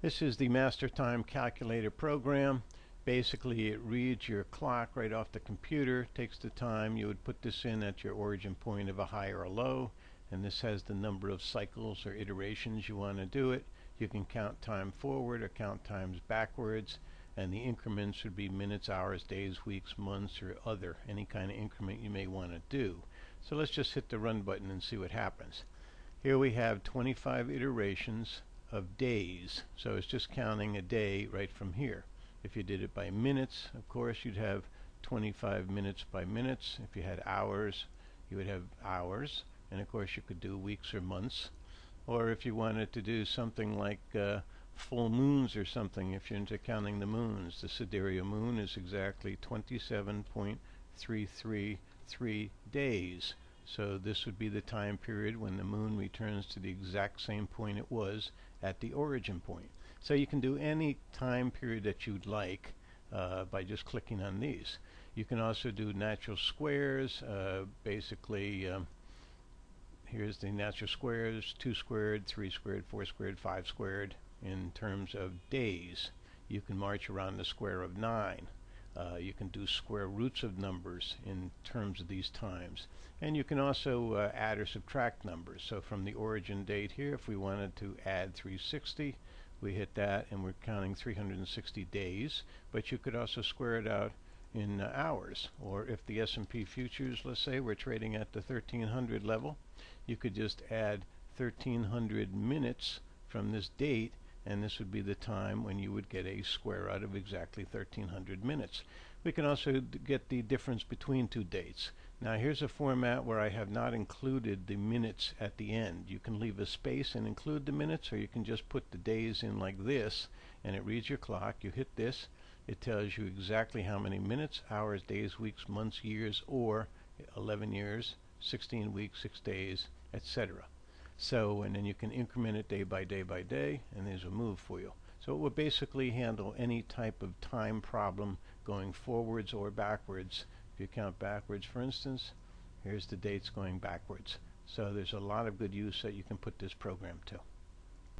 This is the MasterTimeCalculator program. Basically, it reads your clock right off the computer, takes the time. You would put this in at your origin point of a high or a low, and this has the number of cycles or iterations you want to do it. You can count time forward or count times backwards, and the increments would be minutes, hours, days, weeks, months, or other, any kind of increment you may want to do. So let's just hit the run button and see what happens. Here we have 25 iterations of days, so it's just counting a day right from here. If you did it by minutes, of course, you'd have 25 minutes by minutes. If you had hours, you would have hours, and of course you could do weeks or months. Or if you wanted to do something like full moons or something, if you're into counting the moons, the sidereal moon is exactly 27.333 days. So this would be the time period when the moon returns to the exact same point it was at the origin point. So you can do any time period that you'd like by just clicking on these. You can also do natural squares. Basically, here's the natural squares: 2 squared, 3 squared, 4 squared, 5 squared in terms of days. You can march around the square of 9. You can do square roots of numbers in terms of these times. And you can also add or subtract numbers. So from the origin date here, if we wanted to add 360, we hit that and we're counting 360 days. But you could also square it out in hours. Or if the S&P futures, let's say, we're trading at the 1300 level, you could just add 1300 minutes from this date, and this would be the time when you would get a square out of exactly 1300 minutes. We can also get the difference between two dates. Now here's a format where I have not included the minutes at the end. You can leave a space and include the minutes, or you can just put the days in like this, and it reads your clock. You hit this, it tells you exactly how many minutes, hours, days, weeks, months, years, or 11 years, 16 weeks, 6 days, etc. So, and then you can increment it day by day by day, and there's a move for you. So it will basically handle any type of time problem going forwards or backwards. If you count backwards, for instance, here's the dates going backwards. So there's a lot of good use that you can put this program to.